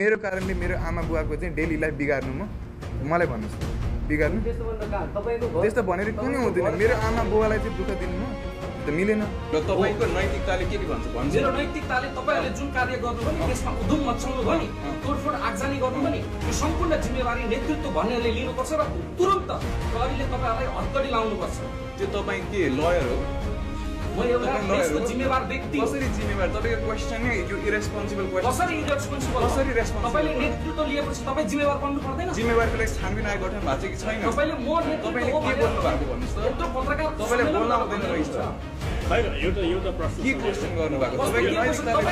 मेरो कारणले मेरो आमा बुवाको चाहिँ डेली लाइफ बिगार्नु मलाई भन्नुहोस् बिगार्नु त्यस्तो भनेर कुनै हुँदैन मेरो आमा बुवालाई चाहिँ दुःख दिनु त मिलेन र तपाईको नैतिकताले के भन्छ मेरो नैतिकताले तपाईहरुले जुन कार्य गर्नु पनि त्यसमा उद्यम मचाउनु पनि तोडफोड आगजनी गर्नु पनि यो सम्पूर्ण जिम्मेवारी नेतृत्व भन्नेले लिनुपर्छ र तुरुन्त प्रहरीले तपाईहरुलाई हत्तडी लाउनुपर्छ त्यो तपाई के लयर हो म एउटा देशको जिम्मेवार व्यक्ति कसरी जिम्मेवार तपाईको क्वेशन नै यो इरेस्पोन्सिबल क्वेशन कसरी इरेस्पोन्सिबल कसरी रेस्पोन्सिबल तपाईले नेतृत्व लिएपछि तपाई जिम्मेवार बन्नु पर्दैन जिम्मेवारीको लागि छानबिन आयोग गठन भएको छ कि छैन तपाईले म तपाईले के बोल्नु भएको भन्नुस् त यत्रो पत्रकार तपाईले बोल्न आउँदैन रहेछ हैन एउटा प्रश्न के क्वेशन गर्नु भएको तपाईको नैतिकताले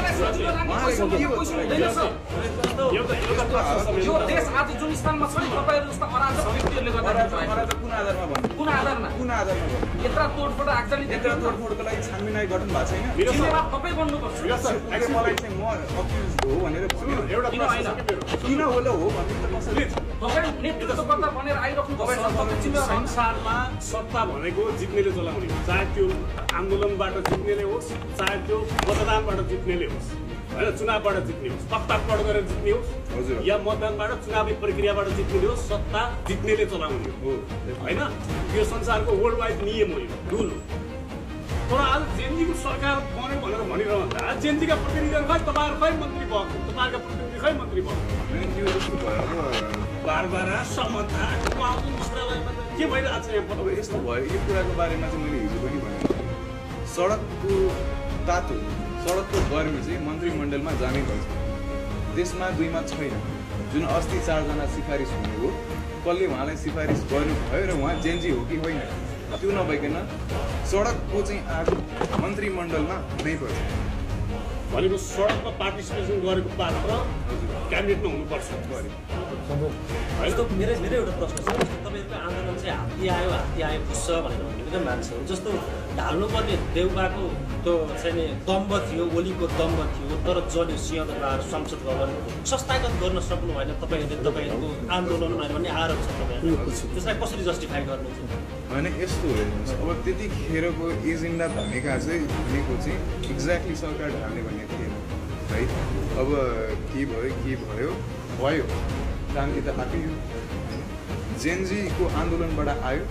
यो देश आज जुन स्थानमा छ नि तपाईहरु जस्ता अराजक व्यक्तिहरुले गर्दा कुन आधारमा भन्नु कुन आधारमा यत्रा तोडफोड आगजनी यत्रा तोडफोडको लागि छानबिन आयोग गठन भएको छैन जिम्मेवार तपाई बन्नुपर्छ मलाई चाहिँ म अक्युज हो भनेर एउटा प्रश्न किन होला हो भन्नु त कसरी तपाई नेतृत्वकर्ता भनेर आइराख्नु पर्छ संसारमा सत्ता भनेको जित्नेले चलाउने चाहे त्यो आन्दोलनबाट जित्नेले होस् चाहे त्यो मतदानबाट जित्नेले होस् हैन चुनावबाट जित्ने होस् तख्तापट गरेर जित्ने होस् या मतदानबाट चुनावी प्रक्रियाबाट जित्ने होस् सत्ता जित्नेले चलाउने हो हैन यो संसारको वर्ल्ड वाइड नियम हो यो रुल हो तर आज जेएनजीको सरकार बन्यो भनेर भनिरहँदा जेएनजीका प्रतिनिधिहरू खै तपाईँहरू खै मन्त्री भयो तपाईँहरूका प्रतिनिधि खै मन्त्री भयो बारबारा समता उहाँको मन्त्रालयमा के भइरहेको छ यहाँ अब यस्तो भयो यो कुराको बारेमा चाहिँ मैले हिजो पनि भने सडकको तातो सडकको गर्मी चाहिँ मन्त्रीमण्डलमा जानै पर्छ त्यसमा दुईमा छैन जुन अस्ति 4 जना सिफारिस हुने हो कसले उहाँलाई सिफारिस गर्नुभयो र उहाँ जेएनजी हो कि होइन त्यो नभइकन सडकको चाहिँ आज मन्त्रीमण्डलमा हुनै पर्छ भनेको सडकमा पार्टिसिपेसन गरेको पात्र क्याबिनेटमा हुनुपर्छ जस्तो मेरो एउटा प्रश्न छ तपाईँहरूको आन्दोलन चाहिँ हात्ती आयो फुस्छ भनेर भनेको चाहिँ मान्छेहरू जस्तो ढाल्नुपर्ने देउबाको त्यो चाहिँ दम्ब थियो ओलीको दम्ब थियो तर जल्यो सिंहदरबार संसद भवन संस्थागत गर्न सक्नु भएन तपाईँहरूले तपाईँहरूको आन्दोलनमा भन्ने आरोप छ तपाईँहरू त्यसलाई कसरी जस्टिफाई गर्नुहुन्छ होइन यस्तो हेर्नुहोस् अब त्यतिखेरको एजेन्डा भनेको चाहिँ एक्ज्याक्टली सरकार ढाल्ने भन्ने थिएन है अब के भयो क्रान्ति त आयो जेएनजीको आन्दोलनबाट आयो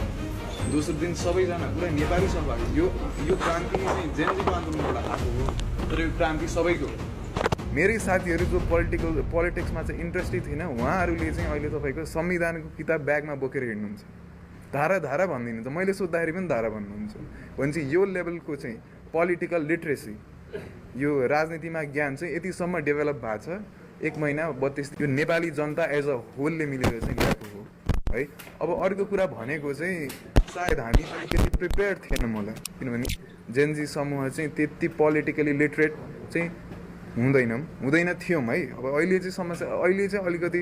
दोस्रो दिन सबैजना पुरा नेपाली सहभागी यो क्रान्ति चाहिँ जेएनजीको आन्दोलनबाट आएको हो तर यो क्रान्ति सबैको मेरै साथीहरू जो पोलिटिक्समा चाहिँ इन्ट्रेस्टेड थिएन उहाँहरूले चाहिँ अहिले तपाईँको संविधानको किताब ब्यागमा बोकेर हिँड्नुहुन्छ धारा भनिदिनुहुन्छ मैले सोद्धाखेरि पनि धारा भन्नुहुन्छ भनेपछि यो लेभलको चाहिँ पोलिटिकल लिट्रेसी यो राजनीतिमा ज्ञान चाहिँ यतिसम्म डेभलप भएको छ 1 महिना 32 यो नेपाली जनता एज अ होलले मिलेर चाहिँ ल्याएको हो है अब अर्को कुरा भनेको चाहिँ सायद हामी अलिकति प्रिपेयर्ड थिएन मलाई किनभने जेएनजी समूह चाहिँ त्यति पोलिटिकली लिटरेट चाहिँ हुँदैन थियौँ है अब अहिले चाहिँ समस्या अहिले चाहिँ अलिकति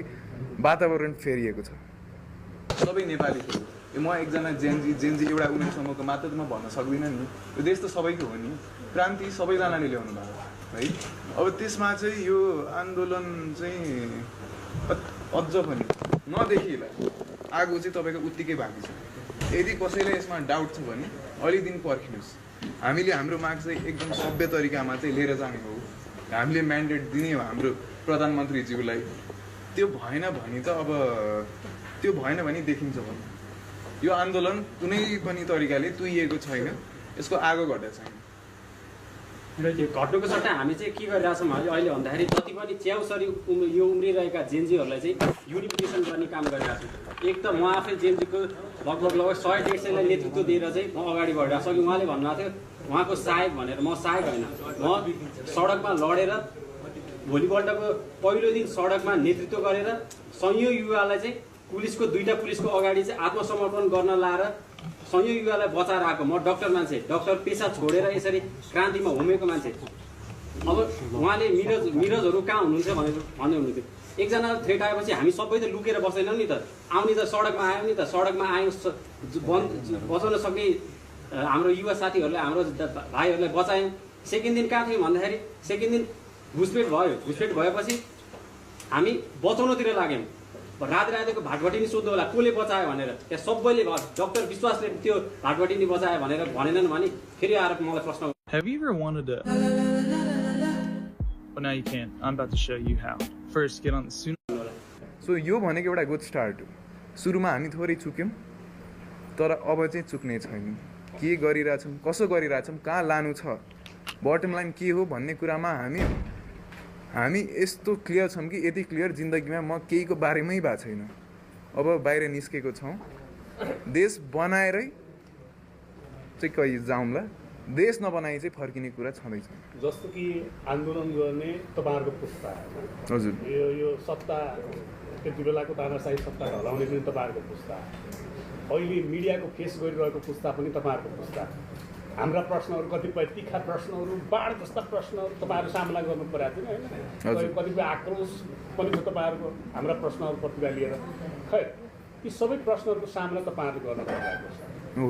वातावरण फेरिएको छ सबै नेपाली थियो म एकजना जेएनजी एउटा उनीहरूसम्मको मात्र त म भन्न सक्दिनँ नि यो देश त सबैको हो नि क्रान्ति सबैजनाले ल्याउनु भएको है अब त्यसमा चाहिँ यो आन्दोलन चाहिँ अझ पनि नदेखिएला आगो चाहिँ तपाईँको उत्तिकै बाँकी छ यदि कसैलाई यसमा डाउट छ भने अलि दिन पर्खिनुहोस् हामीले हाम्रो माग चाहिँ एकदम सभ्य तरिकामा चाहिँ लिएर जाने हो हामीले म्यान्डेट दिने हो हाम्रो प्रधानमन्त्रीज्यूलाई त्यो भएन भने देखिन्छ भने यो आन्दोलन कुनै पनि तरिकाले तुइएको छैन यसको आगो घट्या छैन र त्यो घट्नुको सट्टा हामी चाहिँ के गरिरहेछौँ अहिले भन्दाखेरि जति पनि च्याउसरी यो उम्रिरहेका जेएनजीहरूलाई चाहिँ युनिफिकेसन गर्ने काम गरिरहेको छु एक त म आफै जेएनजीको लगभग 100-150लाई नेतृत्व दिएर चाहिँ म अगाडि बढिरहेको छु अघि उहाँले भन्नुभएको थियो उहाँको सहायक भनेर म सहायक होइन म सडकमा लडेर भोलिपल्टको पहिलो दिन सडकमा नेतृत्व गरेर संयोग युवालाई चाहिँ पुलिसको अगाडि चाहिँ आत्मसमर्पण गर्न लाएर संयोग युवालाई बचाएर आएको म डक्टर मान्छे डक्टर पेसा छोडेर यसरी क्रान्तिमा होमेको मान्छे अब उहाँले मिरजहरू कहाँ हुनुहुन्छ भनेर भन्दै हुनुहुन्थ्यो एकजना थ्रेट आएपछि हामी सबै त लुकेर बस्दैनौँ नि त आउने त सडकमा आयौँ नि त सडकमा आयौँ बचाउन सक्ने हाम्रो युवा साथीहरूले हाम्रो भाइहरूलाई बचायौँ सेकेन्ड दिन कहाँ थियौँ भन्दाखेरि सेकेन्ड दिन घुसपेट भएपछि हामी बचाउनतिर लाग्यौँ रातको भाटभटिनी सोध्नु होला कसले बचायो भनेर त्यहाँ सबैले डाक्टर विश्वासले त्यो भाटभटिनी बचायो भनेर भनेनन् भने फेरि आएर मलाई प्रश्न Have you ever wanted to... Well, now you can't. I'm about to show you how. first get on soon. So यो भनेको एउटा गुड स्टार्ट हो सुरुमा हामी थोरै चुक्यौँ तर अब चाहिँ चुक्ने छैन के गरिरहेछौँ कसो गरिरहेछौँ कहाँ लानु छ बटम लाइन के हो भन्ने कुरामा हामी यस्तो क्लियर छौँ कि यति क्लियर जिन्दगीमा म केहीको बारेमै भएको छैन अब बाहिर निस्केको छौँ देश बनाएरै चाहिँ कहीँ जाउँला देश नबनाए चाहिँ फर्किने कुरा छँदैछ जस्तो कि आन्दोलन गर्ने तपाईँहरूको पुस्ता हजुर यो सत्ता त्यति बेलाको तानाशाही सत्ता ढलाउने पनि तपाईँहरूको पुस्ता अहिले मिडियाको फेस गरिरहेको पुस्ता पनि तपाईँहरूको पुस्ता हाम्रा प्रश्नहरू कतिपय तिखा प्रश्नहरू बाढ जस्ता प्रश्नहरू तपाईँहरू सामना गर्नु परेको थिएन होइन कतिपय आक्रोश पनि छ तपाईँहरूको हाम्रा प्रश्नहरू प्रतिभा लिएर खै यी सबै प्रश्नहरूको सामना तपाईँहरूले गर्न परिरहेको छ हो